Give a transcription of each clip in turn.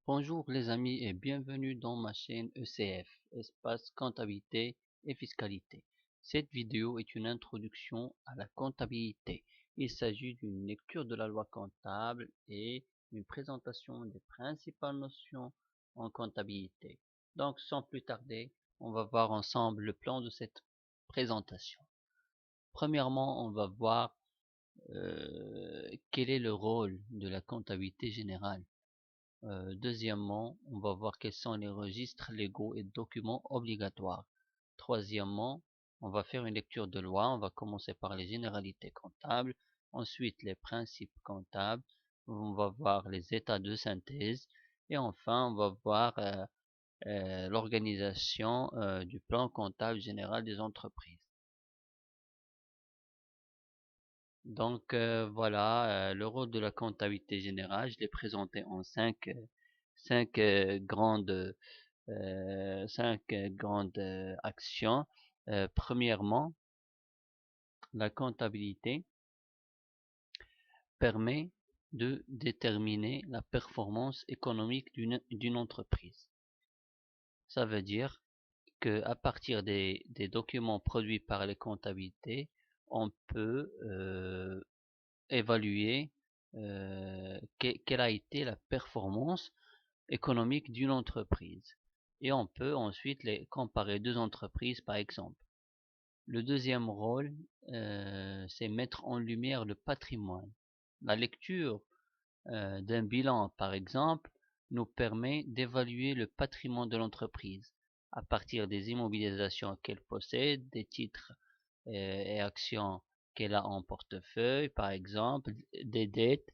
Bonjour les amis et bienvenue dans ma chaîne ECF, Espace Comptabilité et Fiscalité. Cette vidéo est une introduction à la comptabilité. Il s'agit d'une lecture de la loi comptable et une présentation des principales notions en comptabilité. Donc sans plus tarder, on va voir ensemble le plan de cette présentation. Premièrement, on va voir quel est le rôle de la comptabilité générale. Deuxièmement, on va voir quels sont les registres légaux et documents obligatoires. Troisièmement, on va faire une lecture de loi. On va commencer par les généralités comptables, ensuite les principes comptables, on va voir les états de synthèse et enfin on va voir l'organisation du plan comptable général des entreprises. Donc voilà, le rôle de la comptabilité générale, je l'ai présenté en cinq grandes actions. Premièrement, la comptabilité permet de déterminer la performance économique d'une entreprise. Ça veut dire que à partir des documents produits par les comptabilités, on peut évaluer quelle a été la performance économique d'une entreprise. Et on peut ensuite les comparer deux entreprises par exemple. Le deuxième rôle, c'est mettre en lumière le patrimoine. La lecture d'un bilan, par exemple, nous permet d'évaluer le patrimoine de l'entreprise à partir des immobilisations qu'elle possède, des titres et actions qu'elle a en portefeuille, par exemple, des dettes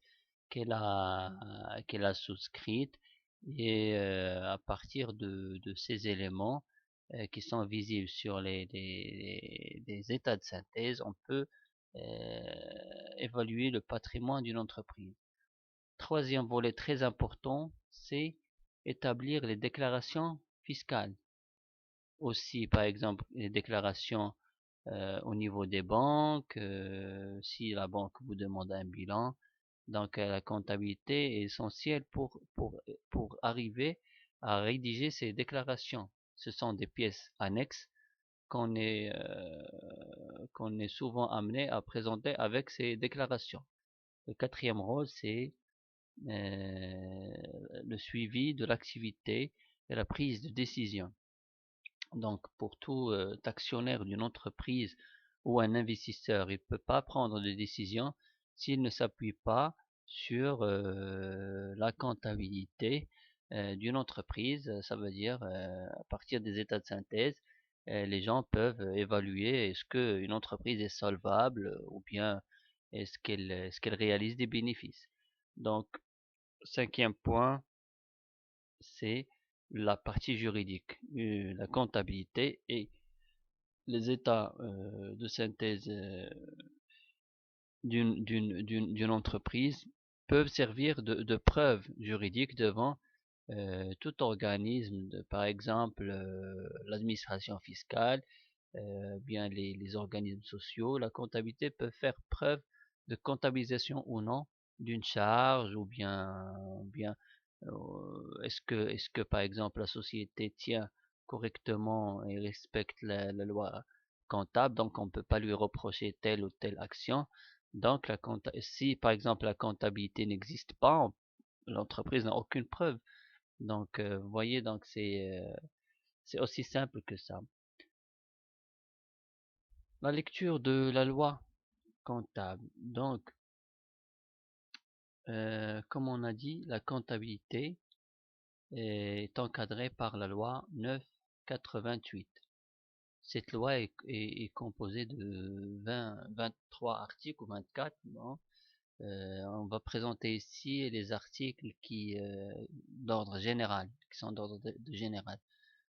qu'elle a souscrites, et à partir de ces éléments qui sont visibles sur les états de synthèse, on peut évaluer le patrimoine d'une entreprise. Troisième volet très important, c'est établir les déclarations fiscales. Aussi, par exemple, les déclarations au niveau des banques, si la banque vous demande un bilan. Donc la comptabilité est essentielle pour arriver à rédiger ces déclarations. Ce sont des pièces annexes qu'on est souvent amené à présenter avec ces déclarations. Le quatrième rôle, c'est le suivi de l'activité et la prise de décision. Donc pour tout actionnaire d'une entreprise ou un investisseur, il ne peut pas prendre de décision s'il ne s'appuie pas sur la comptabilité d'une entreprise. Ça veut dire à partir des états de synthèse, les gens peuvent évaluer est-ce qu'une entreprise est solvable ou bien est-ce qu'elle réalise des bénéfices. Donc, cinquième point, c'est la partie juridique, la comptabilité et les états de synthèse d'une entreprise peuvent servir de preuve juridique devant tout organisme, par exemple l'administration fiscale, bien les organismes sociaux. La comptabilité peut faire preuve de comptabilisation ou non d'une charge ou bien est-ce que par exemple la société tient correctement et respecte la loi comptable, donc on ne peut pas lui reprocher telle ou telle action. Donc si par exemple la comptabilité n'existe pas, l'entreprise n'a aucune preuve. Donc vous voyez, donc c'est aussi simple que ça. La lecture de la loi comptable. Donc comme on a dit, la comptabilité est encadrée par la loi 988. Cette loi est composée de 23 articles ou 24. Bon. On va présenter ici les articles d'ordre général, qui sont d'ordre de général.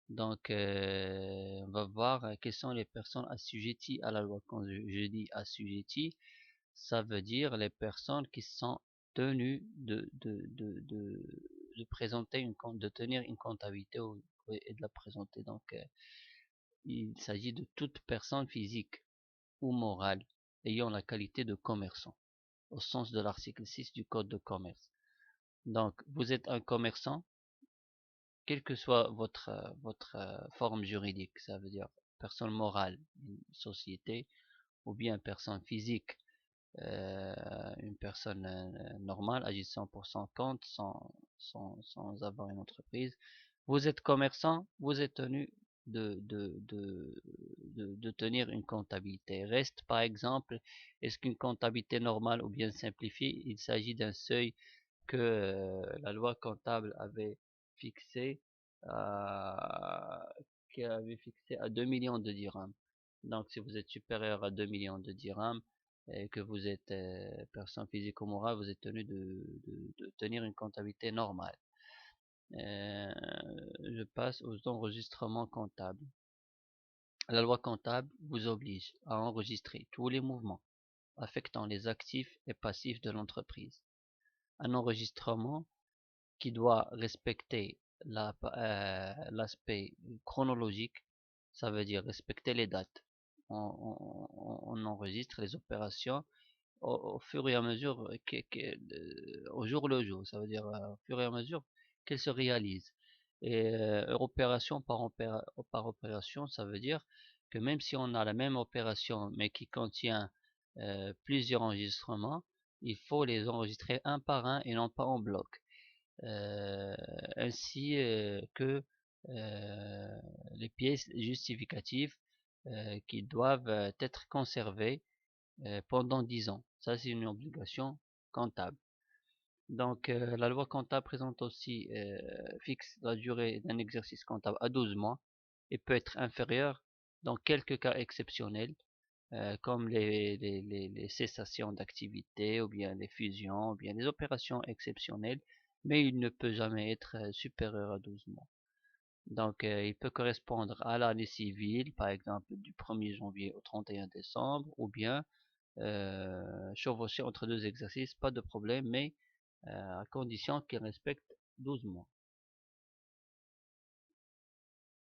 Donc, on va voir quelles sont les personnes assujetties à la loi. Quand je dis assujetties, ça veut dire les personnes qui sont tenues de présenter de tenir une comptabilité et de la présenter. Donc, il s'agit de toute personne physique ou morale ayant la qualité de commerçant, au sens de l'article 6 du Code de commerce. Donc, vous êtes un commerçant, quelle que soit votre forme juridique, ça veut dire personne morale, une société, ou bien personne physique, une personne normale agissant pour son compte sans avoir une entreprise. Vous êtes commerçant, vous êtes tenu de tenir une comptabilité. Reste par exemple, est-ce qu'une comptabilité normale ou bien simplifiée, il s'agit d'un seuil que la loi comptable avait fixé à, qui avait fixé à 2 millions de dirhams. Donc, si vous êtes supérieur à 2 millions de dirhams et que vous êtes personne physique ou morale, vous êtes tenu de tenir une comptabilité normale. Euh, je passe aux enregistrements comptables. La loi comptable vous oblige à enregistrer tous les mouvements affectant les actifs et passifs de l'entreprise. Un enregistrement qui doit respecter l'aspect chronologique, ça veut dire respecter les dates. On enregistre les opérations au fur et à mesure, au jour le jour, ça veut dire au fur et à mesure qu'elles se réalisent. Et opération par opération, ça veut dire que même si on a la même opération mais qui contient plusieurs enregistrements, il faut les enregistrer un par un et non pas en bloc. Euh, ainsi que euh, les pièces justificatives qui doivent être conservées pendant 10 ans. Ça, c'est une obligation comptable. Donc, la loi comptable présente aussi, fixe la durée d'un exercice comptable à 12 mois et peut être inférieure dans quelques cas exceptionnels, comme les cessations d'activité, ou bien les fusions, ou bien les opérations exceptionnelles, mais il ne peut jamais être supérieur à 12 mois. Donc, il peut correspondre à l'année civile, par exemple du 1er janvier au 31 décembre, ou bien chevaucher entre deux exercices, pas de problème, mais à condition qu'il respecte 12 mois.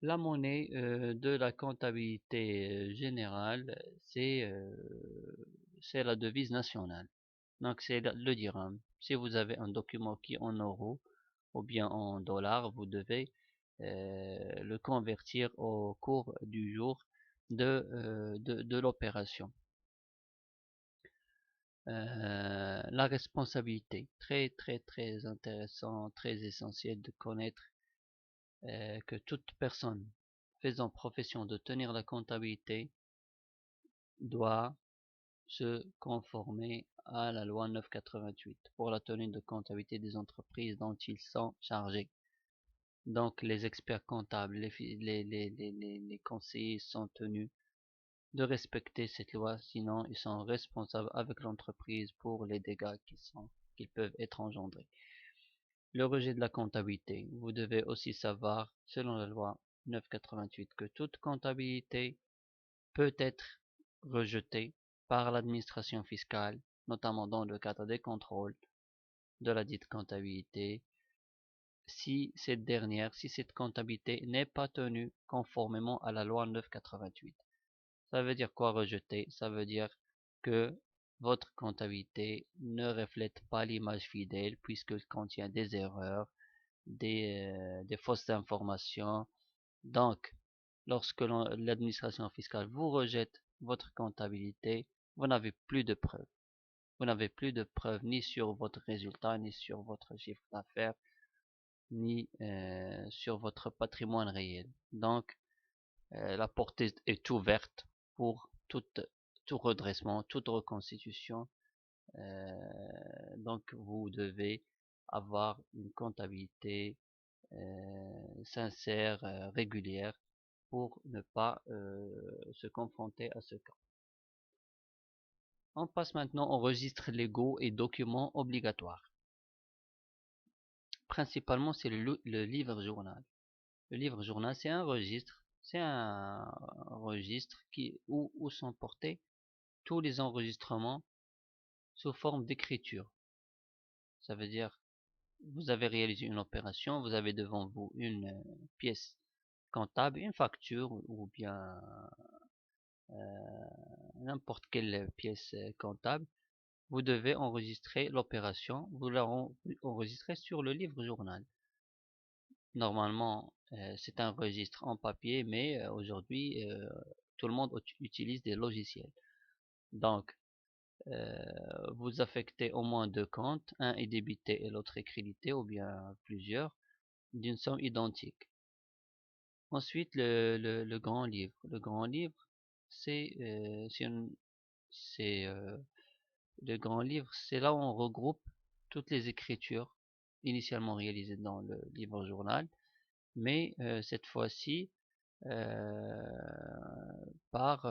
La monnaie de la comptabilité générale, c'est la devise nationale. Donc c'est le dirham. Si vous avez un document qui est en euros ou bien en dollars, vous devez le convertir au cours du jour de l'opération. La responsabilité, très très très intéressant, très essentiel de connaître que toute personne faisant profession de tenir la comptabilité doit se conformer à la loi 988 pour la tenue de comptabilité des entreprises dont ils sont chargés. Donc les experts comptables, les conseillers sont tenus de respecter cette loi, sinon ils sont responsables avec l'entreprise pour les dégâts qu'ils peuvent être engendrés. Le rejet de la comptabilité. Vous devez aussi savoir, selon la loi 988, que toute comptabilité peut être rejetée par l'administration fiscale, notamment dans le cadre des contrôles de la dite comptabilité, si cette comptabilité n'est pas tenue conformément à la loi 988. Ça veut dire quoi rejeter? Ça veut dire que votre comptabilité ne reflète pas l'image fidèle puisqu'elle contient des erreurs, des fausses informations. Donc, lorsque l'administration fiscale vous rejette votre comptabilité, vous n'avez plus de preuves. Vous n'avez plus de preuves ni sur votre résultat, ni sur votre chiffre d'affaires, ni sur votre patrimoine réel. Donc, la porte est ouverte pour tout redressement, toute reconstitution. Donc, vous devez avoir une comptabilité sincère, régulière, pour ne pas se confronter à ce cas. On passe maintenant aux registres légaux et documents obligatoires. Principalement, c'est le livre journal. Le livre journal, c'est un registre où sont portés tous les enregistrements sous forme d'écriture. Ça veut dire, vous avez réalisé une opération, vous avez devant vous une pièce comptable, une facture ou bien n'importe quelle pièce comptable. Vous devez enregistrer l'opération, vous l'enregistrez sur le livre journal. Normalement, c'est un registre en papier, mais aujourd'hui, tout le monde utilise des logiciels. Donc, vous affectez au moins deux comptes, un est débité et l'autre est crédité, ou bien plusieurs, d'une somme identique. Ensuite, le grand livre. Le grand livre, c'est le grand livre, c'est là où on regroupe toutes les écritures initialement réalisées dans le livre journal, mais cette fois-ci euh, par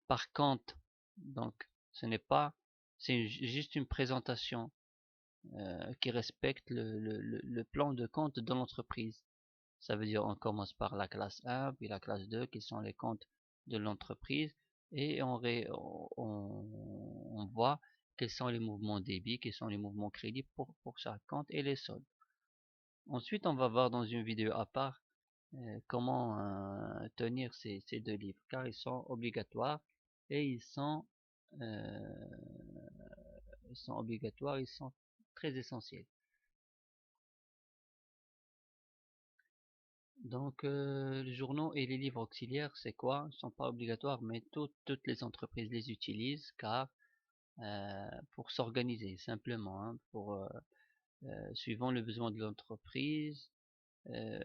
par compte. Donc, ce n'est pas, c'est juste une présentation qui respecte le plan de compte de l'entreprise. Ça veut dire on commence par la classe 1, puis la classe 2, qui sont les comptes de l'entreprise, et on voit quels sont les mouvements débit, quels sont les mouvements crédit pour chaque compte et les soldes. Ensuite, on va voir dans une vidéo à part comment tenir ces deux livres, car ils sont obligatoires et euh, ils sont obligatoires, ils sont très essentiels. Donc, les journaux et les livres auxiliaires, c'est quoi? Ils ne sont pas obligatoires, mais toutes les entreprises les utilisent car pour s'organiser simplement, hein, suivant le besoin de l'entreprise, euh,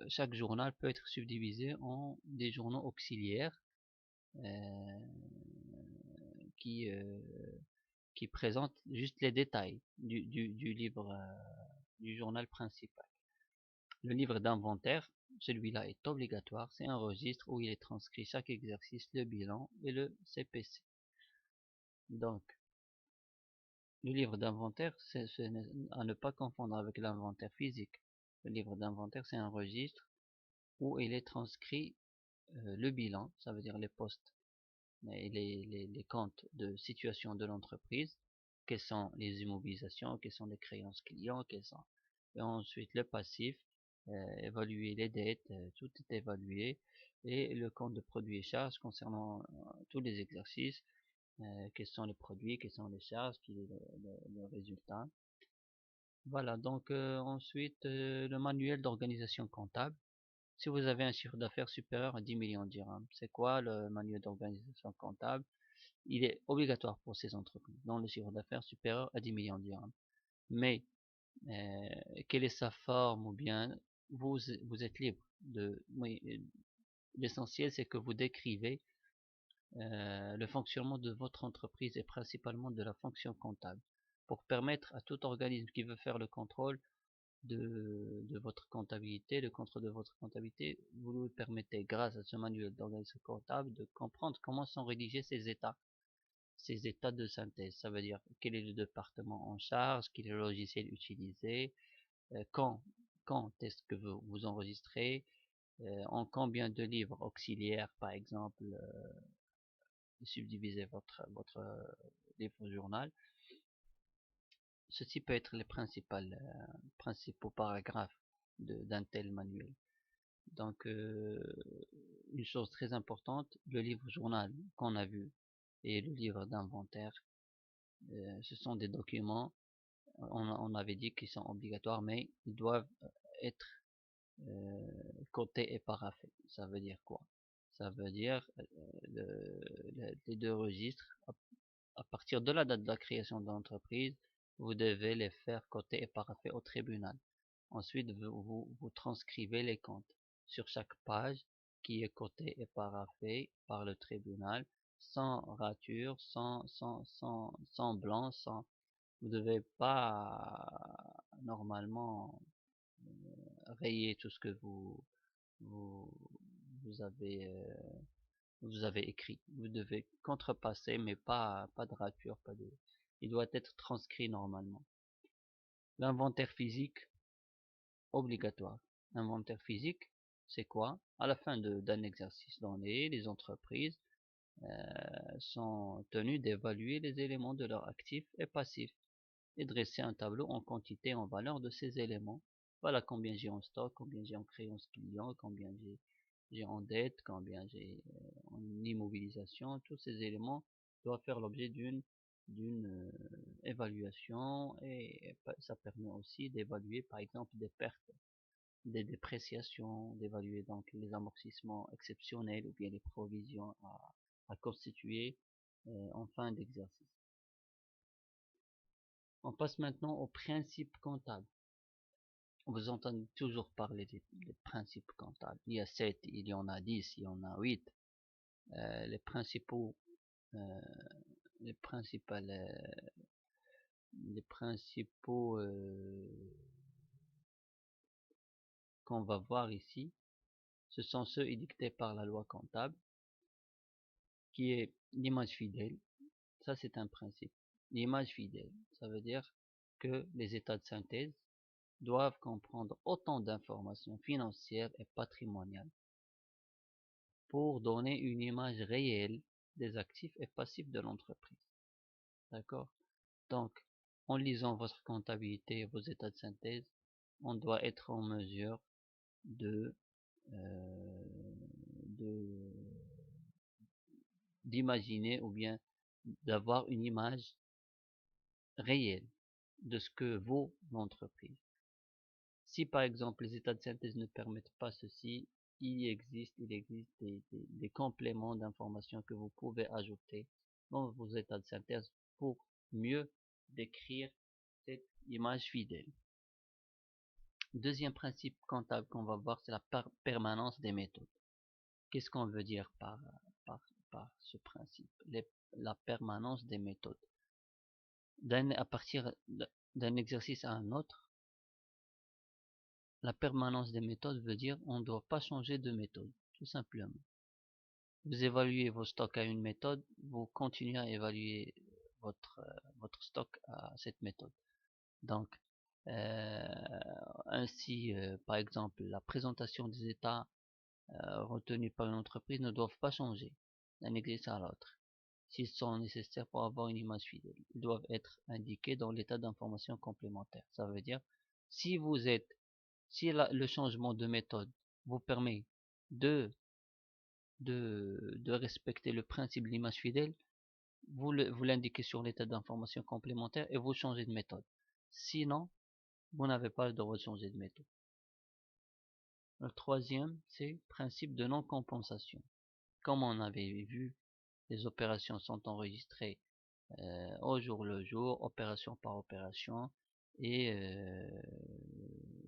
chaque journal peut être subdivisé en des journaux auxiliaires euh, qui, euh, qui présentent juste les détails du livre, du journal principal. Le livre d'inventaire, celui-là est obligatoire, c'est un registre où il est transcrit chaque exercice, le bilan et le CPC. Donc, le livre d'inventaire, c'est à ne pas confondre avec l'inventaire physique. Le livre d'inventaire, c'est un registre où il est transcrit le bilan, ça veut dire les postes et les comptes de situation de l'entreprise, quelles sont les immobilisations, quelles sont les créances clients, quelles sont. Et ensuite le passif, évaluer les dettes, tout est évalué, et le compte de produits et charges concernant tous les exercices, quels sont les produits, quelles sont les charges, quel est le résultat. Voilà, donc ensuite le manuel d'organisation comptable. Si vous avez un chiffre d'affaires supérieur à 10 millions de dirhams, c'est quoi le manuel d'organisation comptable? Il est obligatoire pour ces entreprises dont le chiffre d'affaires supérieur à 10 millions de dirhams. Mais euh, quelle est sa forme, ou bien vous êtes libre de. Oui, l'essentiel c'est que vous décrivez le fonctionnement de votre entreprise et principalement de la fonction comptable pour permettre à tout organisme qui veut faire le contrôle de votre comptabilité, le contrôle de votre comptabilité, vous lui permettez, grâce à ce manuel d'organisation comptable, de comprendre comment sont rédigés ces états de synthèse. Ça veut dire quel est le département en charge, quel est le logiciel utilisé, quand, quand est-ce que vous enregistrez, en combien de livres auxiliaires, par exemple, subdiviser votre livre journal. Ceci peut être les principaux paragraphes d'un tel manuel. Donc, une chose très importante, le livre journal qu'on a vu et le livre d'inventaire, ce sont des documents, on avait dit qu'ils sont obligatoires, mais ils doivent être euh, cotés et paraphés. Ça veut dire quoi? Ça veut dire les deux registres, à partir de la date de la création de l'entreprise, vous devez les faire coter et paraffer au tribunal. Ensuite, vous transcrivez les comptes sur chaque page qui est cotée et paraffée par le tribunal, sans rature, sans blanc, sans. Vous ne devez pas normalement rayer tout ce que vous, vous avez vous avez écrit. Vous devez contrepasser, mais pas de rature, pas de. Il doit être transcrit normalement. L'inventaire physique obligatoire. L'inventaire physique, c'est quoi? À la fin d'un exercice donné, les entreprises sont tenues d'évaluer les éléments de leurs actifs et passifs et dresser un tableau en quantité et en valeur de ces éléments. Voilà combien j'ai en stock, combien j'ai en créance client, combien j'ai en dette, combien j'ai en immobilisation. Tous ces éléments doivent faire l'objet d'une évaluation, et ça permet aussi d'évaluer par exemple des pertes des dépréciations, d'évaluer donc les amortissements exceptionnels ou bien les provisions à constituer en fin d'exercice. On passe maintenant aux principes comptables. Vous entendez toujours parler des principes comptables. Il y a 7, il y en a 10, il y en a 8. Les principaux, euh, les principales, les principaux qu'on va voir ici, ce sont ceux édictés par la loi comptable, qui est l'image fidèle. Ça, c'est un principe. L'image fidèle, ça veut dire que les états de synthèse doivent comprendre autant d'informations financières et patrimoniales pour donner une image réelle des actifs et passifs de l'entreprise. D'accord? Donc, en lisant votre comptabilité et vos états de synthèse, on doit être en mesure de d'imaginer ou bien d'avoir une image réelle de ce que vaut l'entreprise. Si par exemple les états de synthèse ne permettent pas ceci, il existe des compléments d'informations que vous pouvez ajouter dans vos états de synthèse pour mieux décrire cette image fidèle. Deuxième principe comptable qu'on va voir, c'est la permanence des méthodes. Qu'est-ce qu'on veut dire par ce principe? La permanence des méthodes. À partir d'un exercice à un autre, la permanence des méthodes veut dire on ne doit pas changer de méthode, tout simplement. Vous évaluez vos stocks à une méthode, vous continuez à évaluer votre stock à cette méthode. Donc, ainsi, par exemple, la présentation des états retenus par une entreprise ne doivent pas changer d'un exercice à l'autre. S'ils sont nécessaires pour avoir une image fidèle, ils doivent être indiqués dans l'état d'information complémentaire. Ça veut dire, si le changement de méthode vous permet de respecter le principe de l'image fidèle, vous l'indiquez sur l'état d'information complémentaire et vous changez de méthode. Sinon, vous n'avez pas le droit de changer de méthode. Le troisième, c'est principe de non-compensation. Comme on avait vu, les opérations sont enregistrées au jour le jour, opération par opération, et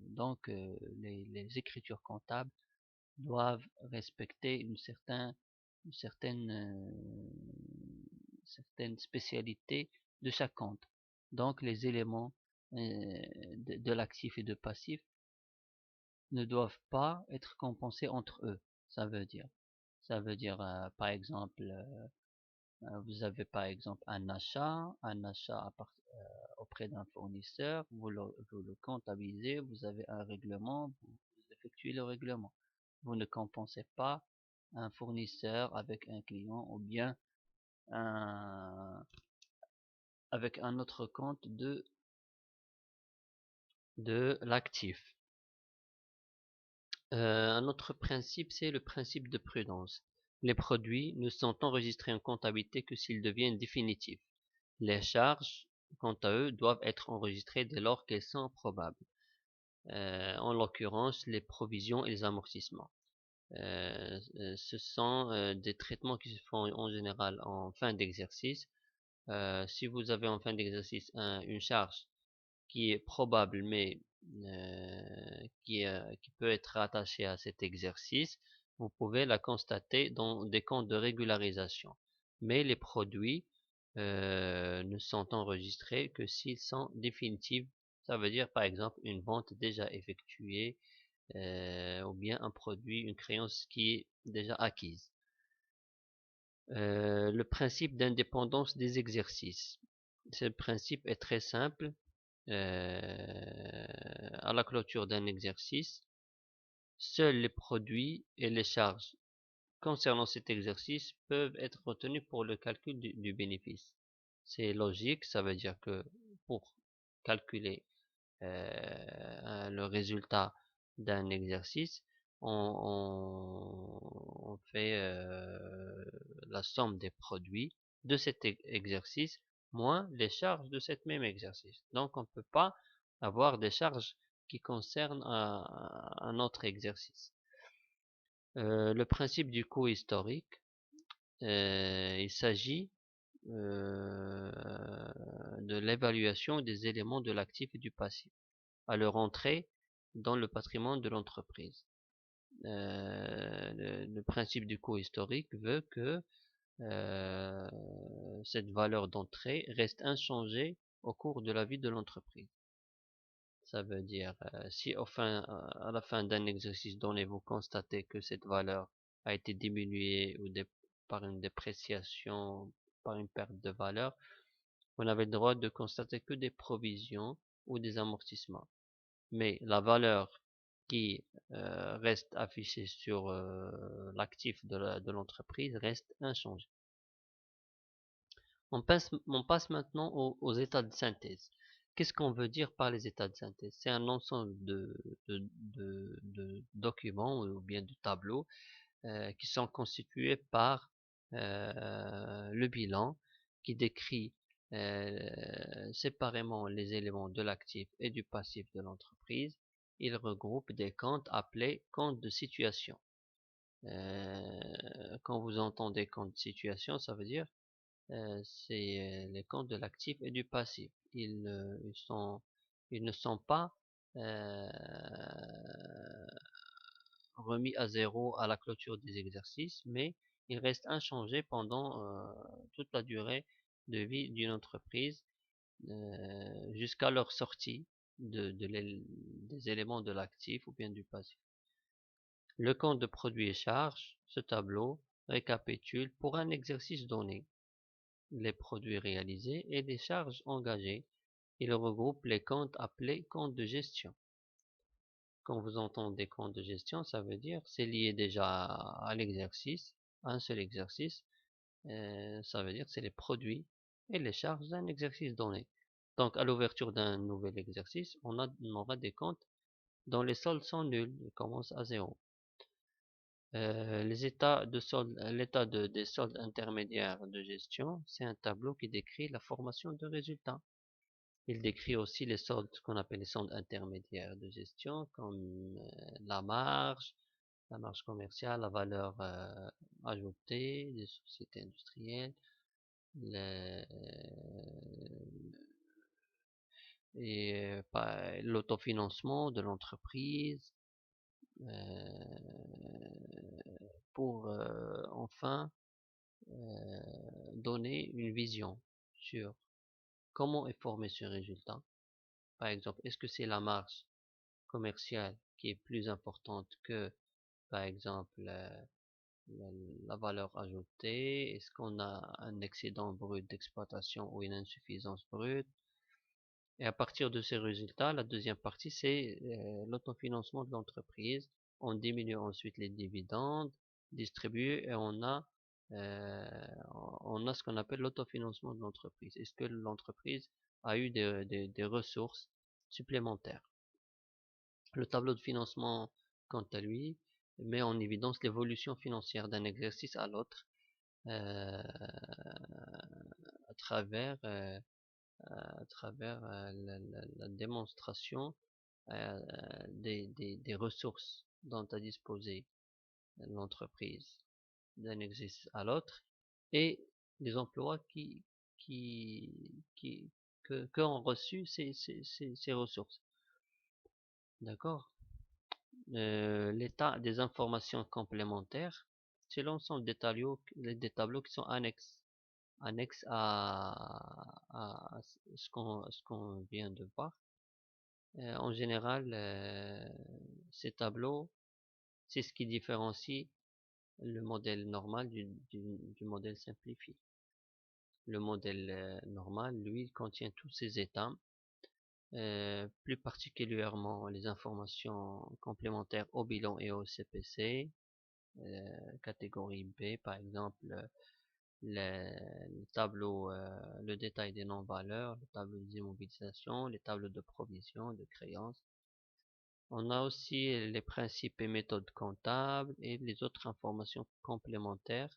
donc les écritures comptables doivent respecter une certaine spécialité de chaque compte. Donc les éléments de l'actif et de passif ne doivent pas être compensés entre eux. Ça veut dire par exemple, vous avez par exemple un achat auprès d'un fournisseur, vous le comptabilisez, vous avez un règlement, vous effectuez le règlement. Vous ne compensez pas un fournisseur avec un client ou bien avec un autre compte de l'actif. Un autre principe, c'est le principe de prudence. Les produits ne sont enregistrés en comptabilité que s'ils deviennent définitifs. Les charges, quant à eux, doivent être enregistrées dès lors qu'elles sont probables. En l'occurrence, les provisions et les amortissements. Ce sont des traitements qui se font en général en fin d'exercice. Si vous avez en fin d'exercice une charge qui est probable mais qui peut être rattachée à cet exercice, vous pouvez la constater dans des comptes de régularisation. Mais les produits ne sont enregistrés que s'ils sont définitifs. Ça veut dire par exemple une vente déjà effectuée ou bien un produit, une créance qui est déjà acquise. Le principe d'indépendance des exercices. Ce principe est très simple. À la clôture d'un exercice, seuls les produits et les charges concernant cet exercice peuvent être retenus pour le calcul du bénéfice. C'est logique, ça veut dire que pour calculer le résultat d'un exercice, on fait la somme des produits de cet exercice moins les charges de cet même exercice. Donc on ne peut pas avoir des charges qui concerne un autre exercice. Le principe du coût historique, il s'agit de l'évaluation des éléments de l'actif et du passif à leur entrée dans le patrimoine de l'entreprise. Le principe du coût historique veut que cette valeur d'entrée reste inchangée au cours de la vie de l'entreprise. Ça veut dire, si à la fin d'un exercice donné, vous constatez que cette valeur a été diminuée par une dépréciation, par une perte de valeur, vous n'avez le droit de constater que des provisions ou des amortissements. Mais la valeur qui reste affichée sur l'actif de l'entreprise reste inchangée. On passe maintenant aux états de synthèse. Qu'est-ce qu'on veut dire par les états de synthèse? C'est un ensemble de documents ou bien de tableaux qui sont constitués par le bilan qui décrit séparément les éléments de l'actif et du passif de l'entreprise. Il regroupe des comptes appelés comptes de situation. Quand vous entendez compte de situation, ça veut dire c'est les comptes de l'actif et du passif. Ils ne sont pas remis à zéro à la clôture des exercices, mais ils restent inchangés pendant toute la durée de vie d'une entreprise jusqu'à leur sortie des éléments de l'actif ou bien du passif. Le compte de produits et charges, ce tableau récapitule pour un exercice donné les produits réalisés et les charges engagées. Il regroupe les comptes appelés comptes de gestion. Quand vous entendez comptes de gestion, ça veut dire c'est lié déjà à l'exercice, à un seul exercice. Ça veut dire c'est les produits et les charges d'un exercice donné. Donc à l'ouverture d'un nouvel exercice, on aura des comptes dont les soldes sont nuls, ils commencent à zéro. Les états de solde, l'état des soldes intermédiaires de gestion, c'est un tableau qui décrit la formation de résultats. Il décrit aussi les soldes, ce qu'on appelle les soldes intermédiaires de gestion, comme la marge commerciale, la valeur ajoutée des sociétés industrielles, l'autofinancement de l'entreprise, pour enfin donner une vision sur comment est formé ce résultat. Par exemple, est-ce que c'est la marge commerciale qui est plus importante que, par exemple, la valeur ajoutée? Est-ce qu'on a un excédent brut d'exploitation ou une insuffisance brute? Et à partir de ces résultats, la deuxième partie, c'est l'autofinancement de l'entreprise. On diminue ensuite les dividendes distribués et on a ce qu'on appelle l'autofinancement de l'entreprise. Est-ce que l'entreprise a eu des ressources supplémentaires? Le tableau de financement, quant à lui, met en évidence l'évolution financière d'un exercice à l'autre à travers la démonstration des ressources dont a disposé l'entreprise d'un exercice à l'autre et des emplois qui ont reçu ces ressources. D'accord? L'état des informations complémentaires, c'est l'ensemble des tableaux qui sont annexes à ce qu'on vient de voir. En général, ces tableaux, c'est ce qui différencie le modèle normal du modèle simplifié. Le modèle normal, lui, contient tous ces états, plus particulièrement les informations complémentaires au bilan et au CPC, catégorie B, par exemple, le tableau, le détail des non-valeurs, le tableau des immobilisations, les tableaux de provision, de créances. On a aussi les principes et méthodes comptables et les autres informations complémentaires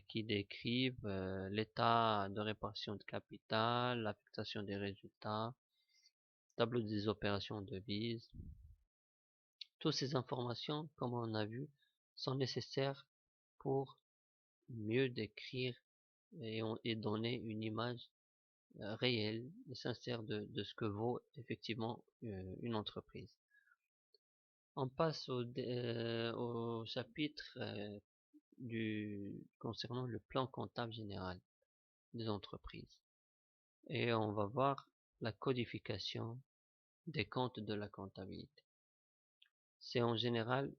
qui décrivent l'état de répartition de capital, l'affectation des résultats, tableau des opérations de devise. Toutes ces informations, comme on a vu, sont nécessaires pour mieux décrire et donner une image réelle et sincère de ce que vaut effectivement une entreprise. On passe au chapitre concernant le plan comptable général des entreprises. Et on va voir la codification des comptes de la comptabilité. C'est en général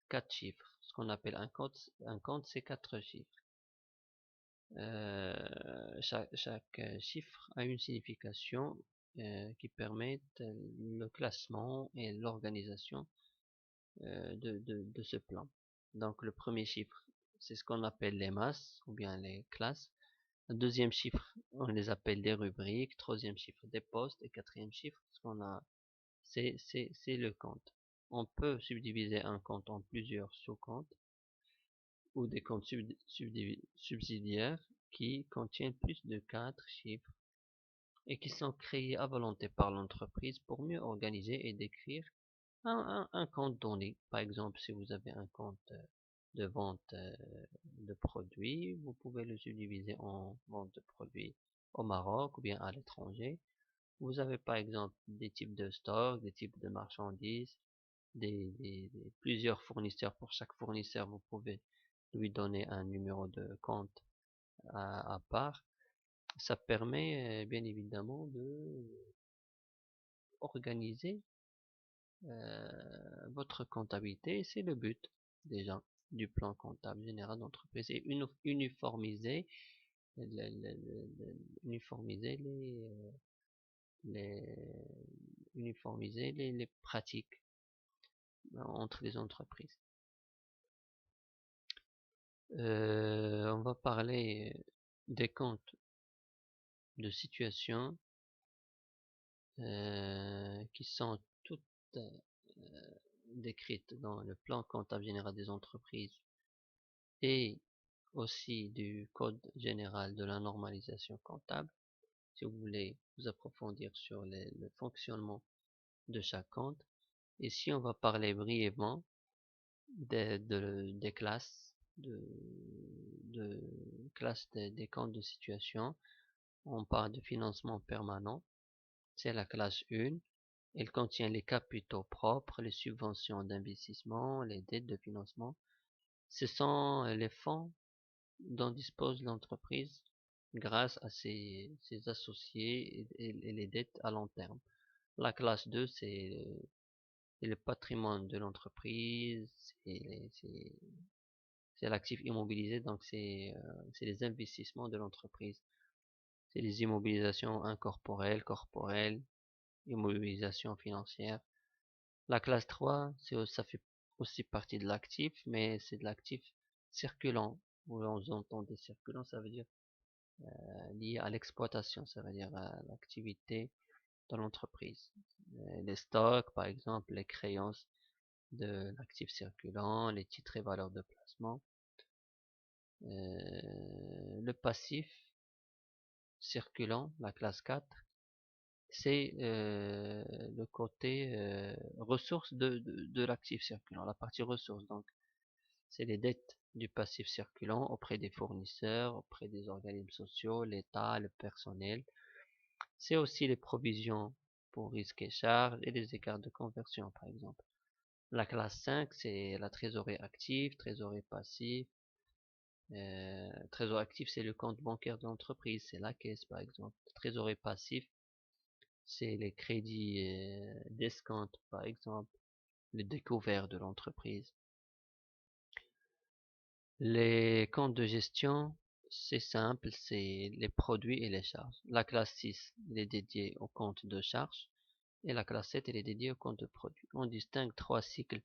4 chiffres. Ce qu'on appelle un compte c'est 4 chiffres. Chaque chiffre a une signification qui permet le classement et l'organisation de ce plan. Donc le premier chiffre, c'est ce qu'on appelle les masses ou bien les classes. Le deuxième chiffre, on les appelle des rubriques. Troisième chiffre, des postes. Et quatrième chiffre, ce qu'on a, c'est le compte. On peut subdiviser un compte en plusieurs sous-comptes ou des comptes subsidiaires qui contiennent plus de 4 chiffres et qui sont créés à volonté par l'entreprise pour mieux organiser et décrire un compte donné. Par exemple, si vous avez un compte de vente de produits, vous pouvez le subdiviser en vente de produits au Maroc ou bien à l'étranger. Vous avez par exemple des types de stocks, des types de marchandises, plusieurs fournisseurs. Pour chaque fournisseur, vous pouvez lui donner un numéro de compte à part. Ça permet bien évidemment de organiser votre comptabilité. C'est le but déjà du plan comptable général d'entreprise, et uniformiser uniformiser les, les pratiques entre les entreprises. On va parler des comptes de situation qui sont toutes décrites dans le plan comptable général des entreprises et aussi du code général de la normalisation comptable. Si vous voulez vous approfondir sur le fonctionnement de chaque compte. Ici, on va parler brièvement des classes, des comptes de situation. On parle de financement permanent. C'est la classe 1. Elle contient les capitaux propres, les subventions d'investissement, les dettes de financement. Ce sont les fonds dont dispose l'entreprise grâce à ses associés et les dettes à long terme. La classe 2, c'est le patrimoine de l'entreprise, c'est l'actif immobilisé, donc c'est les investissements de l'entreprise. C'est les immobilisations incorporelles, corporelles, immobilisation financière. La classe 3, ça fait aussi partie de l'actif, mais c'est de l'actif circulant. Vous entendez circulant, ça veut dire lié à l'exploitation, ça veut dire à l'activité de l'entreprise. Les stocks, par exemple, les créances de l'actif circulant, les titres et valeurs de placement. Le passif circulant, la classe 4, c'est le côté ressources de l'actif circulant, la partie ressources. Donc, c'est les dettes du passif circulant auprès des fournisseurs, auprès des organismes sociaux, l'État, le personnel. C'est aussi les provisions pour risques et charges et les écarts de conversion, par exemple. La classe 5, c'est la trésorerie active, trésorerie passive. Trésorerie active, c'est le compte bancaire de l'entreprise, c'est la caisse, par exemple. Trésorerie passive, c'est les crédits d'escompte, par exemple, les découverts de l'entreprise. Les comptes de gestion, c'est simple, c'est les produits et les charges. La classe 6, elle est dédiée au compte de charges, et la classe 7, elle est dédiée au compte de produits. On distingue trois cycles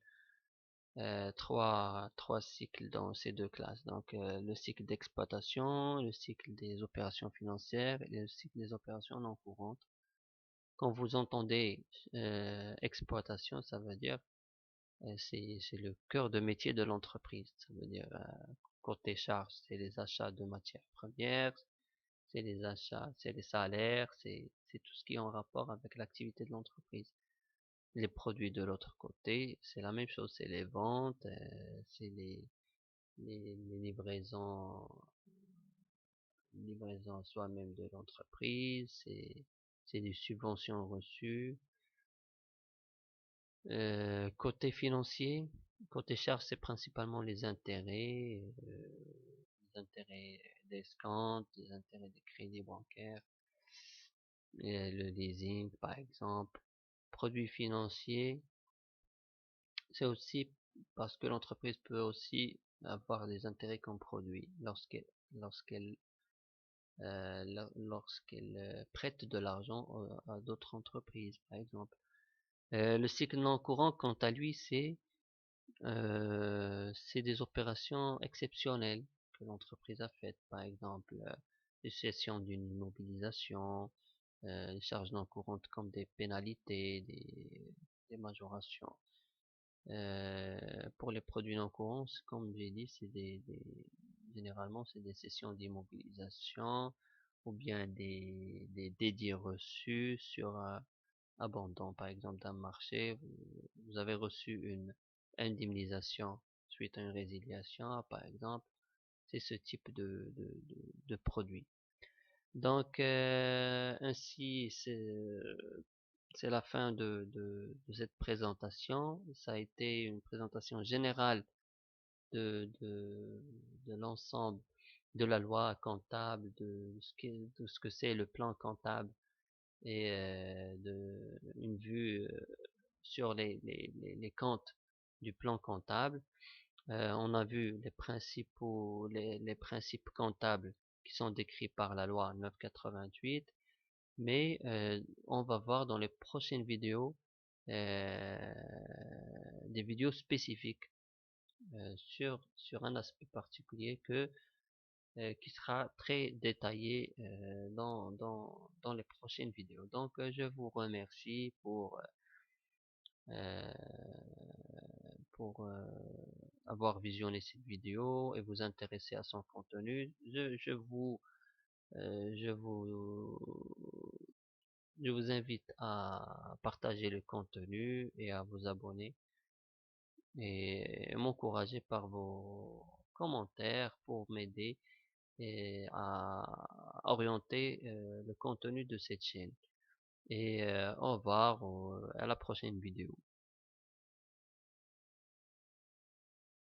trois cycles dans ces deux classes. Donc le cycle d'exploitation, le cycle des opérations financières et le cycle des opérations non courantes. Quand vous entendez exploitation, ça veut dire c'est le cœur de métier de l'entreprise. Ça veut dire côté charge, c'est les achats de matières premières, c'est les achats, c'est les salaires, c'est tout ce qui est en rapport avec l'activité de l'entreprise. Les produits de l'autre côté, c'est la même chose, c'est les ventes, c'est les livraisons soi-même de l'entreprise, c'est des subventions reçues. Côté financier, côté charge, c'est principalement les intérêts d'escompte, les intérêts des crédits bancaires, et le leasing par exemple. Produits financiers, c'est aussi parce que l'entreprise peut aussi avoir des intérêts comme produit lorsqu'elle prête de l'argent à d'autres entreprises, par exemple. Le cycle non courant, quant à lui, c'est des opérations exceptionnelles que l'entreprise a faites, par exemple les cessions d'une immobilisation, les charges non courantes comme des pénalités, des majorations. Pour les produits non courants, comme j'ai dit, généralement c'est des cessions d'immobilisation ou bien des dédits reçus sur abandon, par exemple, d'un marché. Vous avez reçu une indemnisation suite à une résiliation, par exemple. C'est ce type de produit. Donc, ainsi, c'est la fin de cette présentation. Ça a été une présentation générale de, de, de l'ensemble de la loi comptable, de ce que c'est le plan comptable et une vue sur les comptes du plan comptable. On a vu les principes comptables qui sont décrits par la loi 988, mais on va voir dans les prochaines vidéos euh, des vidéos spécifiques sur un aspect particulier qui sera très détaillé dans les prochaines vidéos. Donc je vous remercie pour avoir visionné cette vidéo et vous intéresser à son contenu. Je vous je vous invite à partager le contenu et à vous abonner et m'encourager par vos commentaires pour m'aider et à orienter le contenu de cette chaîne. Et au revoir, à la prochaine vidéo.